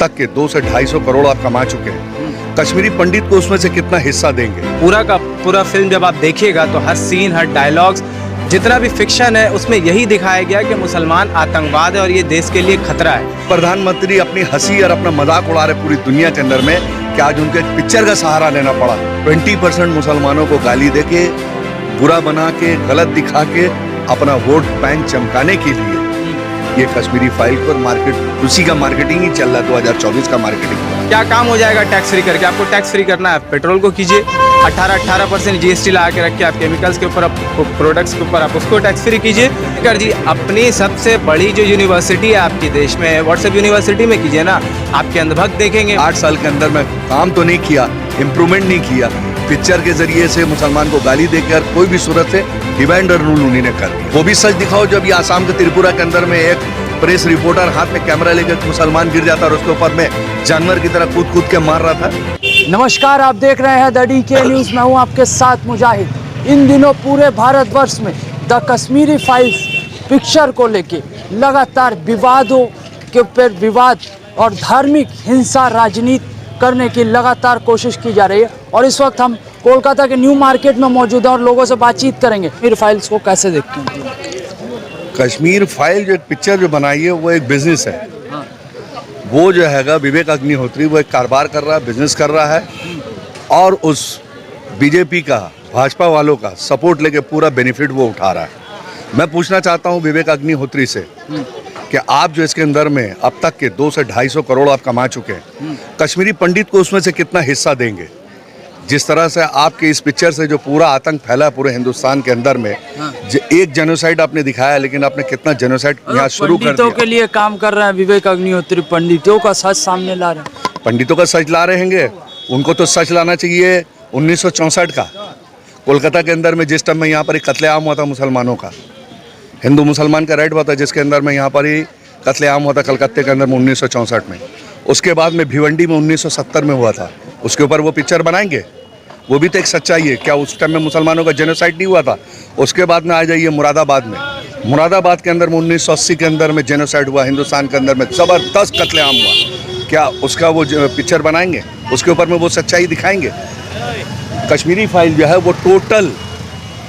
तक के 200 से 250 करोड़ आप कमा चुके हैं। कश्मीरी पंडित को उसमें से कितना हिस्सा देंगे? पूरा का पूरा फिल्म जब आप देखिएगा तो हर सीन, हर डायलॉग्स, जितना भी फिक्शन है उसमें यही दिखाया गया कि मुसलमान आतंकवाद है और ये देश के लिए खतरा है। प्रधानमंत्री अपनी हंसी और अपना मजाक उड़ा रहे पूरी दुनिया के अंदर में कि आज उनको एक पिक्चर का सहारा लेना पड़ा। 20% मुसलमानों को गाली देके, बुरा बना के, गलत दिखा के अपना वोट बैंक चमकाने के लिए ये कश्मीरी फाइल पर मार्केट, उसी का मार्केटिंग ही चल रहा है। 2024 का मार्केटिंग क्या काम हो जाएगा टैक्स फ्री करके? आपको टैक्स फ्री करना है, पेट्रोल को कीजिए 18% जीएसटी लगा के रखिए, आप केमिकल्स के ऊपर, प्रोडक्ट्स के ऊपर आप उसको टैक्स फ्री कीजिए। कर जी अपनी सबसे बड़ी जो यूनिवर्सिटी है आपके देश में, व्हाट्सएप यूनिवर्सिटी में कीजिए ना, आपके अंधभक्त देखेंगे। 8 साल के अंदर में काम तो नहीं किया, इम्प्रूवमेंट नहीं किया, पिक्चर के जरिए से मुसलमान को गाली देकर कोई भी सूरत से डिवाइड और रूल उन्हीं ने कर दिया। वो भी सच दिखाओ जब ये आसाम के त्रिपुरा के अंदर में एक प्रेस रिपोर्टर हाथ में कैमरा लेकर मुसलमान गिर जाता और उसके ऊपर में जानवर की तरह कूद कूद के मार रहा था। नमस्कार, आप देख रहे हैं द DK न्यूज़। मैं हूं आपके साथ मुजाहिद। इन दिनों पूरे भारतवर्ष में द कश्मीरी फाइल्स पिक्चर को लेके लगातार विवादों के ऊपर विवाद और धार्मिक हिंसा राजनीति करने की लगातार कोशिश की जा रही है। और इस वक्त हम कोलकाता के न्यू मार्केट में मौजूद हैं और लोगों से बातचीत करेंगे। कश्मीर फाइल्स को कैसे देखते हैं? कश्मीर फाइल जो एक पिक्चर जो बनाई है वो एक बिजनेस है। वो जो हैगा विवेक अग्निहोत्री, वो एक कारोबार कर रहा है, बिजनेस कर रहा है और उस बीजेपी का, भाजपा वालों का सपोर्ट लेके पूरा बेनिफिट वो उठा रहा है। मैं पूछना चाहता हूँ विवेक अग्निहोत्री से कि आप जो इसके अंदर में अब तक के 200 से 250 करोड़ आप कमा चुके हैं, कश्मीरी पंडित को उसमें से कितना हिस्सा देंगे? जिस तरह से आपके इस पिक्चर से जो पूरा आतंक फैला पूरे हिंदुस्तान के अंदर में, एक जेनोसाइड आपने दिखाया, लेकिन आपने कितना जेनोसाइड यहाँ शुरू कर दिया। पंडितों के लिए काम कर रहे हैं विवेक अग्निहोत्री, पंडितों का सच सामने ला रहे हैं। पंडितों का सच ला रहे हैं, उनको तो सच लाना चाहिए 1964 का कोलकाता के अंदर में, जिस टाइम में यहाँ पर एक कत्लेआम हुआ था मुसलमानों का, हिंदू मुसलमान का राइट हुआ था, जिसके अंदर में यहाँ पर ही कत्लेआम हुआ था कलकत्ते के अंदर में 1964 में। उसके बाद में भिवंडी में 1970 में हुआ था, उसके ऊपर वो पिक्चर बनाएंगे। वो भी तो एक सच्चाई है। क्या उस टाइम में मुसलमानों का जेनोसाइड नहीं हुआ था? उसके बाद में आ जाइए मुरादाबाद में, मुरादाबाद के अंदर में 1980 के अंदर में जेनोसाइड हुआ, हिंदुस्तान के अंदर में ज़बरदस्त कत्लेआम हुआ। क्या उसका वो पिक्चर बनाएंगे? उसके ऊपर में वो सच्चाई दिखाएंगे? कश्मीरी फाइल जो है वो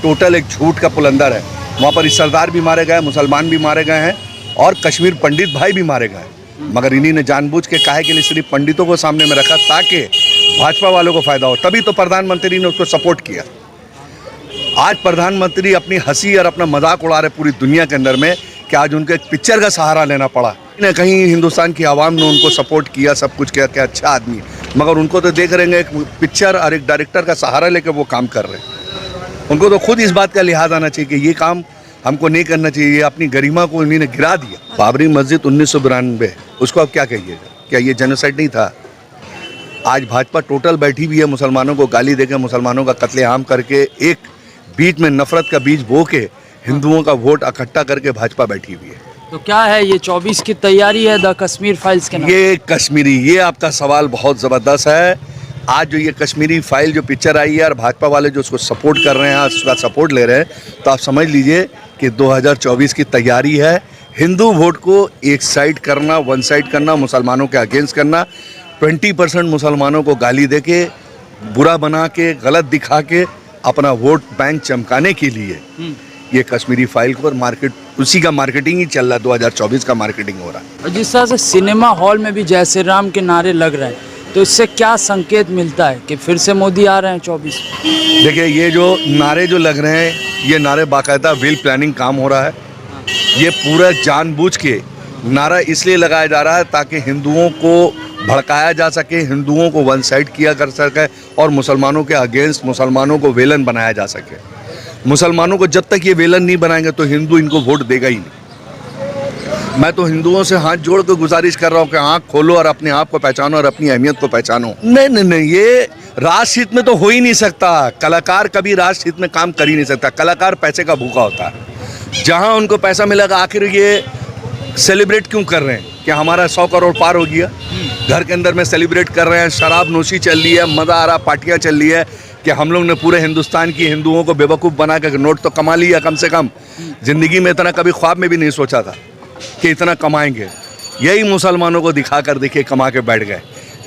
टोटल एक झूठ का पुलंदर है। वहाँ पर सरदार भी मारे गए, मुसलमान भी मारे गए हैं और कश्मीर पंडित भाई भी मारे गए, मगर इन्हीं ने जानबूझ के काहे के लिए सिर्फ पंडितों को सामने में रखा ताकि भाजपा वालों को फायदा हो। तभी तो प्रधानमंत्री ने उसको सपोर्ट किया। आज प्रधानमंत्री अपनी हंसी और अपना मजाक उड़ा रहे पूरी दुनिया के अंदर में कि आज उनको एक पिक्चर का सहारा लेना पड़ा। कहीं हिंदुस्तान की आवाम ने उनको सपोर्ट किया, सब कुछ किया कि अच्छा आदमी, मगर उनको तो देख रहे हैं एक पिक्चर और एक डायरेक्टर का सहारा लेकर वो काम कर रहे हैं। उनको तो खुद इस बात का लिहाज आना चाहिए कि ये काम हमको नहीं करना चाहिए। अपनी गरिमा को इन्होंने गिरा दिया। बाबरी मस्जिद 1992, उसको अब क्या कहिएगा? क्या ये जेनोसाइड नहीं था? आज भाजपा टोटल बैठी हुई है, मुसलमानों को गाली देकर, मुसलमानों का कत्लेआम करके, एक बीच में नफरत का बीज बो के हिंदुओं का वोट इकट्ठा करके भाजपा बैठी हुई है। तो क्या है ये 24 की तैयारी है द कश्मीर फाइल्स के नाम? ये कश्मीरी, ये आपका सवाल बहुत ज़बरदस्त है। आज जो ये कश्मीरी फाइल जो पिक्चर आई है और भाजपा वाले जो उसको सपोर्ट कर रहे हैं, उसका सपोर्ट ले रहे हैं, तो आप समझ लीजिए कि 2024 की तैयारी है। हिंदू वोट को एक साइड करना, वन साइड करना, मुसलमानों के अगेंस्ट करना, 20% मुसलमानों को गाली देके, बुरा बना के, गलत दिखा के अपना वोट बैंक चमकाने के लिए ये कश्मीरी फाइल पर मार्केट, उसी का मार्केटिंग ही चल रहा है। 2024 का मार्केटिंग हो रहा है। और जिस तरह से सिनेमा हॉल में भी जय श्री राम के नारे लग रहे हैं, तो इससे क्या संकेत मिलता है कि फिर से मोदी आ रहे हैं 24? देखिए, ये जो नारे जो लग रहे हैं, ये नारे बाकायदा वेल प्लानिंग काम हो रहा है। ये पूरा जानबूझ के नारा इसलिए लगाया जा रहा है ताकि हिंदुओं को भड़काया जा सके, हिंदुओं को वन साइड किया कर सके और मुसलमानों के अगेंस्ट, मुसलमानों को वेलन बनाया जा सके। मुसलमानों को जब तक ये वेलन नहीं बनाएंगे तो हिंदू इनको वोट देगा ही नहीं। मैं तो हिंदुओं से हाथ जोड़ के गुजारिश कर रहा हूँ कि आँख खोलो और अपने आप को पहचानो और अपनी अहमियत को पहचानो। नहीं, ये राष्ट्रहित में तो हो ही नहीं सकता। कलाकार कभी राष्ट्रहित में काम कर ही नहीं सकता। कलाकार पैसे का भूखा होता है। जहाँ उनको पैसा मिलेगा, आखिर ये सेलिब्रेट क्यों कर रहे हैं कि हमारा 100 करोड़ पार हो गया? घर के अंदर में सेलिब्रेट कर रहे हैं, शराब नोशी चल रही है, मज़ा आ रहा, पार्टियाँ चल रही है कि हम लोग ने पूरे हिंदुस्तान की हिंदुओं को बेवकूफ़ बना कर नोट तो कमा लिया। कम से कम ज़िंदगी में इतना कभी ख्वाब में भी नहीं सोचा था कि इतना कमाएंगे। यही मुसलमानों को दिखा कर देखिए कमा के बैठ गए।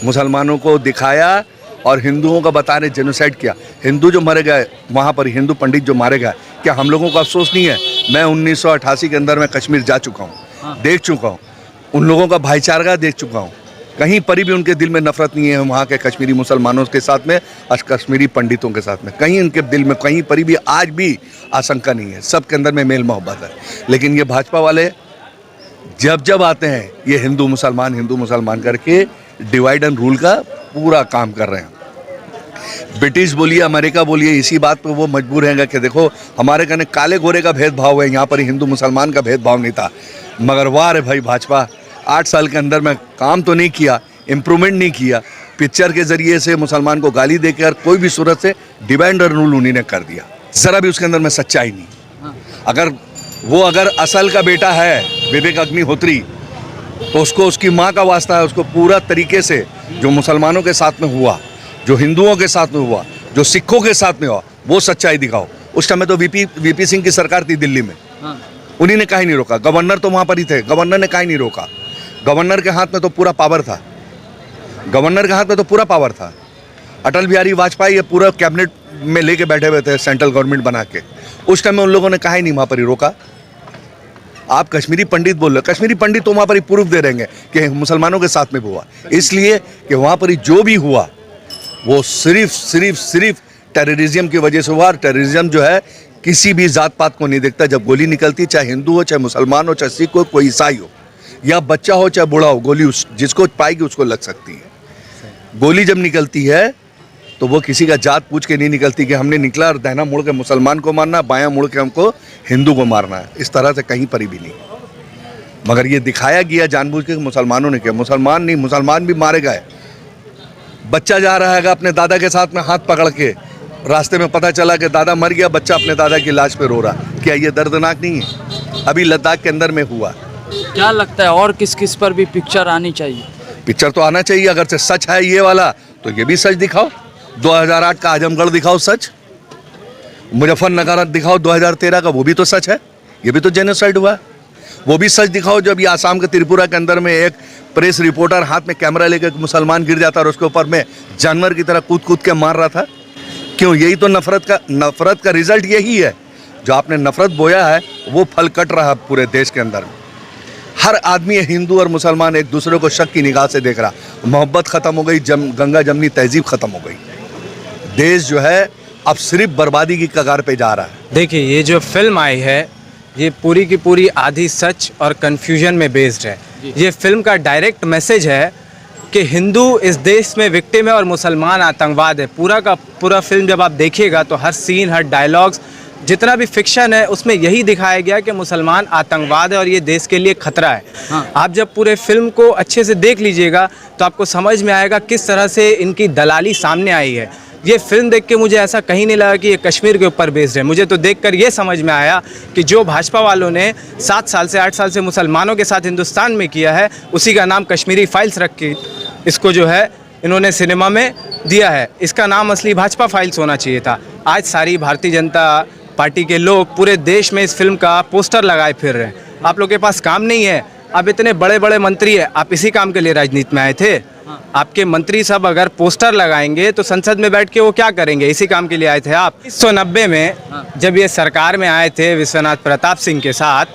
मुसलमानों को दिखाया और हिंदुओं का बताने जेनोसाइड किया। हिंदू जो मारे गए वहाँ पर, हिंदू पंडित जो मारे गए, क्या हम लोगों को अफसोस नहीं है? मैं 1988 के अंदर मैं कश्मीर जा चुका हूँ, देख चुका हूँ, उन लोगों का भाईचारा देख चुका हूँ। कहीं पर भी उनके दिल में नफरत नहीं है वहाँ के कश्मीरी मुसलमानों के साथ में और कश्मीरी पंडितों के साथ में। कहीं उनके दिल में कहीं पर भी आज भी आशंका नहीं है। सबके अंदर में मेल मोहब्बत है। लेकिन ये भाजपा वाले जब आते हैं ये हिंदू मुसलमान करके डिवाइड एंड रूल का पूरा काम कर रहे हैं। ब्रिटिश बोलिए, अमेरिका बोलिए, इसी बात पे वो मजबूर हैं कि देखो हमारे कहने काले गोरे का भेदभाव है, यहाँ पर हिंदू मुसलमान का भेदभाव नहीं था। मगर वाह रे भाई भाजपा, 8 साल के अंदर में काम तो नहीं किया, इम्प्रूवमेंट नहीं किया। पिक्चर के ज़रिए से मुसलमान को गाली देकर कोई भी सूरत से डिवाइड एंड रूल उन्हीं ने कर दिया। ज़रा भी उसके अंदर में सच्चाई नहीं। अगर असल का बेटा है विवेक अग्निहोत्री तो उसको उसकी माँ का वास्ता है, उसको पूरा तरीके से जो मुसलमानों के साथ में हुआ, जो हिंदुओं के साथ में हुआ, जो सिखों के साथ में हुआ, वो सच्चाई दिखाओ। उस टाइम में तो वीपी सिंह की सरकार थी दिल्ली में, उन्हीं ने काहे नहीं रोका। गवर्नर तो वहाँ पर ही थे, गवर्नर ने काहे नहीं रोका। गवर्नर के हाथ में तो पूरा पावर था, गवर्नर के हाथ में तो पूरा पावर था। अटल बिहारी वाजपेयी ये पूरा कैबिनेट में लेके बैठे हुए थे सेंट्रल गवर्नमेंट बना के। उस टाइम में उन लोगों ने काहे नहीं वहाँ पर ही रोका। आप कश्मीरी पंडित बोल रहे हो, कश्मीरी पंडित तो वहाँ पर ही प्रूफ दे रहेंगे कि मुसलमानों के साथ में हुआ, इसलिए कि वहाँ पर ही जो भी हुआ वो सिर्फ टेररिज्म की वजह से हुआ। टेररिज्म जो है किसी भी जात पात को नहीं देखता। जब गोली निकलती, चाहे हिंदू हो, चाहे मुसलमान हो, चाहे सिख हो, कोई ईसाई हो, या बच्चा हो चाहे बूढ़ा हो, गोली जिसको पाएगी उसको लग सकती है। गोली जब निकलती है तो वो किसी का जात पूछ के नहीं निकलती कि हमने निकला और दाहिना मुड़ के मुसलमान को मारना, बायां मुड़ के हमको हिंदू को मारना है। इस तरह से कहीं पर भी नहीं। मगर ये दिखाया गया जानबूझ के मुसलमानों ने किया। मुसलमान नहीं, मुसलमान भी मारे गए। बच्चा जा रहा है अपने दादा के साथ में हाथ पकड़ के, रास्ते में पता चला कि दादा मर गया, बच्चा अपने दादा की लाश पे रो रहा। क्या ये दर्दनाक नहीं है? अभी लद्दाख के अंदर में हुआ। क्या लगता है और किस किस पर भी पिक्चर आनी चाहिए? पिक्चर तो आना चाहिए। अगर से सच है ये वाला तो ये भी सच दिखाओ। 2008 का आजमगढ़ दिखाओ सच, मुजफ्फरनगर दिखाओ 2013 का, वो भी तो सच है। ये भी तो जेनोसाइड हुआ। वो भी सच दिखाओ जब ये आसाम के त्रिपुरा के अंदर में एक प्रेस रिपोर्टर हाथ में कैमरा लेकर मुसलमान गिर जाता और उसके ऊपर में जानवर की तरह कूद के मार रहा था। क्यों? यही तो नफरत का रिजल्ट यही है। जो आपने नफरत बोया है वो फल कट रहा है पूरे देश के अंदर। हर आदमी हिंदू और मुसलमान एक दूसरे को शक की निगाह से देख रहा। मोहब्बत ख़त्म हो गई, गंगा जमनी तहजीब ख़त्म हो गई। देश जो है अब सिर्फ बर्बादी की कगार पे जा रहा है। देखिए, ये जो फिल्म आई है ये पूरी की पूरी आधी सच और कन्फ्यूजन में बेस्ड है। ये फिल्म का डायरेक्ट मैसेज है कि हिंदू इस देश में विक्टिम है और मुसलमान आतंकवाद है। पूरा का पूरा फिल्म जब आप देखिएगा तो हर सीन, हर डायलॉग्स, जितना भी फिक्शन है उसमें यही दिखाया गया कि मुसलमान आतंकवाद है और ये देश के लिए खतरा है। आप जब पूरे फिल्म को अच्छे से देख लीजिएगा तो आपको समझ में आएगा किस तरह से इनकी दलाली सामने आई है। ये फिल्म देख के मुझे ऐसा कहीं नहीं लगा कि ये कश्मीर के ऊपर बेस्ड है। मुझे तो देखकर ये समझ में आया कि जो भाजपा वालों ने 7 साल से 8 साल से मुसलमानों के साथ हिंदुस्तान में किया है, उसी का नाम कश्मीरी फाइल्स रख के इसको जो है इन्होंने सिनेमा में दिया है। इसका नाम असली भाजपा फाइल्स होना चाहिए था। आज सारी भारतीय जनता पार्टी के लोग पूरे देश में इस फिल्म का पोस्टर लगाए फिर रहे हैं। आप लोग के पास काम नहीं है। आप इतने बड़े बड़े मंत्री हैं, आप इसी काम के लिए राजनीति में आए थे। आपके मंत्री सब अगर पोस्टर लगाएंगे तो संसद में बैठ के वो क्या करेंगे? इसी काम के लिए आए थे आप। 1990 में जब ये सरकार में आए थे विश्वनाथ प्रताप सिंह के साथ,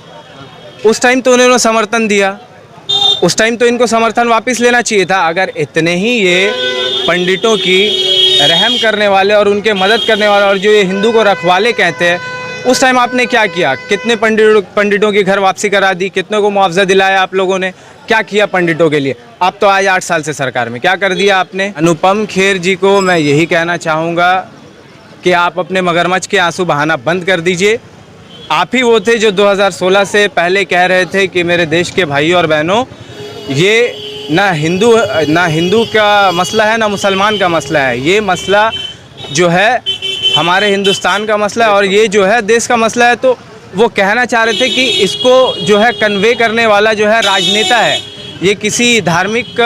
उस टाइम तो उन्होंने समर्थन दिया। उस टाइम तो इनको समर्थन वापस लेना चाहिए था। अगर इतने ही ये पंडितों की रहम करने वाले और उनके मदद करने वाले और जो ये हिंदू को रखवाले कहते हैं, उस टाइम आपने क्या किया? कितने पंडितों की घर वापसी करा दी? कितनों को मुआवजा दिलाया आप लोगों ने? क्या किया पंडितों के लिए? आप तो आज 8 साल से सरकार में, क्या कर दिया आपने? अनुपम खेर जी को मैं यही कहना चाहूँगा कि आप अपने मगरमच्छ के आंसू बहाना बंद कर दीजिए। आप ही वो थे जो 2016 से पहले कह रहे थे कि मेरे देश के भाइयों और बहनों, ये ना हिंदू का मसला है ना मुसलमान का मसला है। ये मसला जो है हमारे हिंदुस्तान का मसला है और ये जो है देश का मसला है। तो वो कहना चाह रहे थे कि इसको जो है कन्वे करने वाला जो है राजनेता है, ये किसी धार्मिक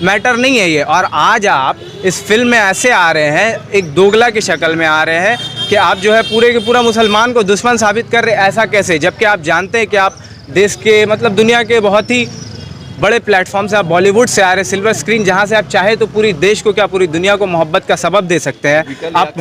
मैटर नहीं है ये। और आज आप इस फिल्म में ऐसे आ रहे हैं, एक दोगला की शक्ल में आ रहे हैं कि आप जो है पूरे के पूरा मुसलमान को दुश्मन साबित कर रहे हैं। ऐसा कैसे? जबकि आप जानते हैं कि आप देश के मतलब दुनिया के बहुत ही बड़े प्लेटफॉर्म से, आप बॉलीवुड से आ रहे, सिल्वर स्क्रीन, जहाँ से आप चाहे तो पूरी देश को क्या पूरी दुनिया को मोहब्बत का सबब दे सकते हैं। आप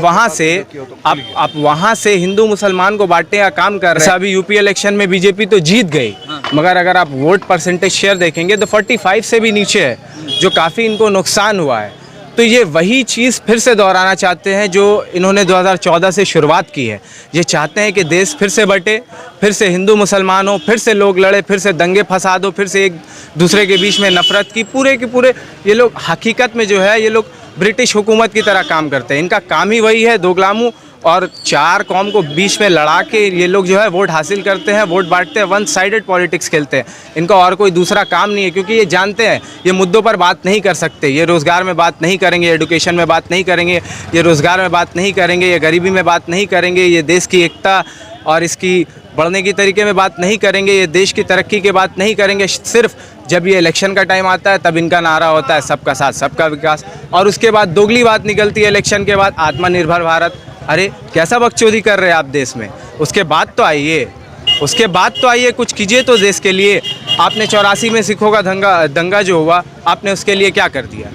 वहाँ से हिंदू मुसलमान को बांटने का काम कर रहे हैं। अभी यूपी इलेक्शन में बीजेपी तो जीत गई, मगर अगर आप वोट परसेंटेज शेयर देखेंगे तो 45 से भी नीचे है, जो काफ़ी इनको नुकसान हुआ है। तो ये वही चीज़ फिर से दोहराना चाहते हैं जो इन्होंने 2014 से शुरुआत की है। ये चाहते हैं कि देश फिर से बटे, फिर से हिंदू मुसलमान हो, फिर से लोग लड़े, फिर से दंगे फसाद हो, फिर से एक दूसरे के बीच में नफरत की पूरे के पूरे। ये लोग हकीकत में जो है, ये लोग ब्रिटिश हुकूमत की तरह काम करते हैं। इनका काम ही वही है, दोगलामू और चार कौम को बीच में लड़ा के ये लोग जो है वोट हासिल करते हैं, वोट बांटते हैं, वन साइडेड पॉलिटिक्स खेलते हैं। इनका और कोई दूसरा काम नहीं है, क्योंकि ये जानते हैं ये मुद्दों पर बात नहीं कर सकते। ये रोज़गार में बात नहीं करेंगे, एडुकेशन में बात नहीं करेंगे, ये रोज़गार में बात नहीं करेंगे, ये गरीबी में बात नहीं करेंगे, ये देश की एकता और इसकी बढ़ने की तरीके में बात नहीं करेंगे, ये देश की तरक्की की बात नहीं करेंगे। सिर्फ जब ये इलेक्शन का टाइम आता है तब इनका नारा होता है सबका साथ सबका विकास, और उसके बाद दोगली बात निकलती है इलेक्शन के बाद, आत्मनिर्भर भारत। अरे कैसा बकचोदी कर रहे हैं आप देश में? उसके बाद तो आइए, कुछ कीजिए तो देश के लिए। आपने 84 में सिखों का दंगा जो हुआ, आपने उसके लिए क्या कर दिया?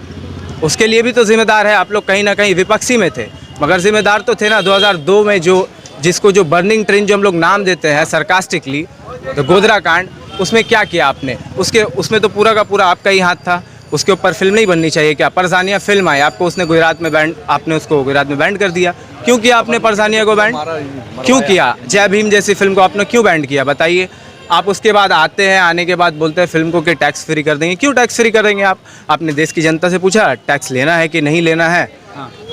उसके लिए भी तो जिम्मेदार है आप लोग। कहीं ना कहीं विपक्षी में थे, मगर जिम्मेदार तो थे ना। 2002 में जिसको बर्निंग ट्रेन जो हम लोग नाम देते हैं सरकास्टिकली, तो गोधरा कांड, उसमें क्या किया आपने? उसमें तो पूरा का पूरा आपका ही हाथ था। उसके ऊपर फिल्म नहीं बननी चाहिए क्या? परसानिया फिल्म आई, आपने उसको गुजरात में बैंड कर दिया। क्यों किया आपने परसानिया को बैंड? क्यों किया? जय भीम जैसी फिल्म को आपने क्यों बैंड किया, बताइए? आप उसके बाद आने के बाद बोलते हैं फिल्म को कि टैक्स फ्री कर देंगे। क्यों टैक्स फ्री कर देंगे आप? आपने देश की जनता से पूछा टैक्स लेना है कि नहीं लेना है?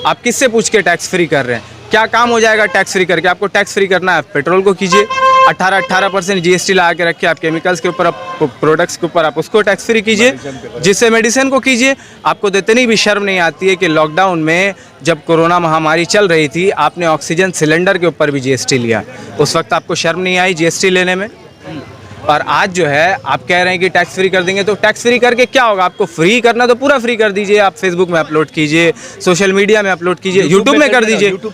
आप किससे पूछ के टैक्स फ्री कर रहे हैं? क्या काम हो जाएगा टैक्स फ्री करके? आपको टैक्स फ्री करना है, पेट्रोल को कीजिए 18% GST लगा के रखिए, आप केमिकल्स के ऊपर, प्रोडक्ट्स के ऊपर आप उसको टैक्स फ्री कीजिए, जिससे मेडिसिन को कीजिए। आपको तो इतनी भी शर्म नहीं आती है कि लॉकडाउन में जब कोरोना महामारी चल रही थी, आपने ऑक्सीजन सिलेंडर के ऊपर भी GST लिया। उस वक्त आपको शर्म नहीं आई GST लेने में? और आज जो है आप कह रहे हैं कि टैक्स फ्री कर देंगे, तो टैक्स फ्री करके क्या होगा? आपको फ्री करना तो पूरा फ्री कर दीजिए। आप फेसबुक में अपलोड कीजिए, सोशल मीडिया में अपलोड कीजिए, यूट्यूब में कर दीजिए, यूट्यूब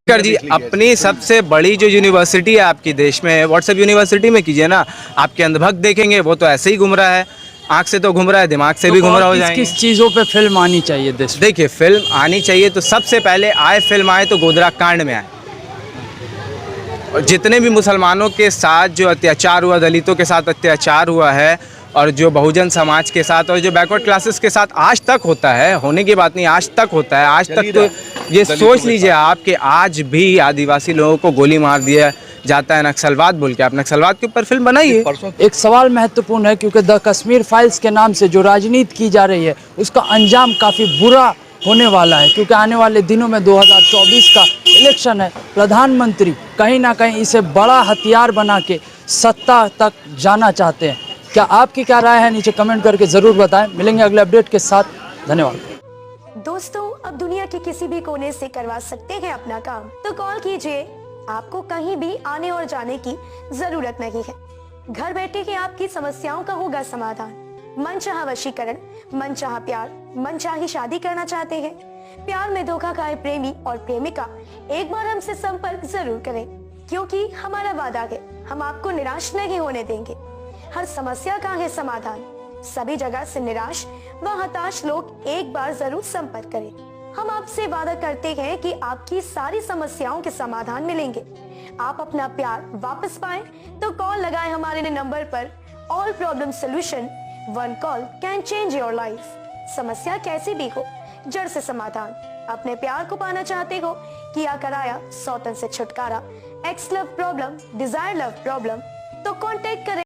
कर दीजिए। अपनी सबसे बड़ी जो यूनिवर्सिटी है आपकी देश में, व्हाट्सएप यूनिवर्सिटी में कीजिए ना। आपके अंधभक्त देखेंगे, वो तो ऐसे ही घूम रहा है, आँख से तो घूम रहा है, दिमाग से भी घूम रहा हो जाएंगे। किस चीज़ों पे फिल्म आनी चाहिए देश में? देखिए, फिल्म आनी चाहिए तो सबसे पहले फिल्म आए तो गोधरा कांड में आए। और जितने भी मुसलमानों के साथ जो अत्याचार हुआ, दलितों के साथ अत्याचार हुआ है, और जो बहुजन समाज के साथ और जो बैकवर्ड क्लासेस के साथ आज तक होता है, होने की बात नहीं, आज तक होता है। आज तक तो ये सोच लीजिए आप कि आज भी आदिवासी लोगों को गोली मार दिया जाता है नक्सलवाद बोल के। आप नक्सलवाद के ऊपर फिल्म बनाइए। एक सवाल महत्वपूर्ण है, क्योंकि द कश्मीर फाइल्स के नाम से जो राजनीति की जा रही है उसका अंजाम काफ़ी बुरा होने वाला है, क्योंकि आने वाले दिनों में 2024 का इलेक्शन है। प्रधानमंत्री कहीं ना कहीं इसे बड़ा हथियार बना के सत्ता तक जाना चाहते हैं। क्या आपकी क्या राय है? नीचे कमेंट करके ज़रूर बताएं। मिलेंगे अगले अपडेट के साथ। धन्यवाद दोस्तों। अब दुनिया के किसी भी कोने से करवा सकते हैं अपना काम, तो कॉल कीजिए। आपको कहीं भी आने और जाने की जरूरत नहीं है। घर बैठे ही आपकी समस्याओं का होगा समाधान। मनचाहा वशीकरण, मनचाहा प्यार, मनचाही शादी करना चाहते हैं? प्यार में धोखा खाए प्रेमी और प्रेमिका एक बार हमसे संपर्क जरूर करें, क्योंकि हमारा वादा है हम आपको निराश नहीं होने देंगे। हर समस्या का है समाधान। सभी जगह से निराश व हताश लोग एक बार जरूर संपर्क करें। हम आपसे वादा करते हैं कि आपकी सारी समस्याओं के समाधान मिलेंगे। आप अपना प्यार वापस पाएं तो कॉल लगाएं हमारे नंबर पर। All problem solution, one call can change your life. समस्या कैसी भी हो, जड़ से समाधान। अपने प्यार को पाना चाहते हो, किया कराया सौतन से छुटकारा, ex love problem, desire love problem, तो कांटेक्ट करें।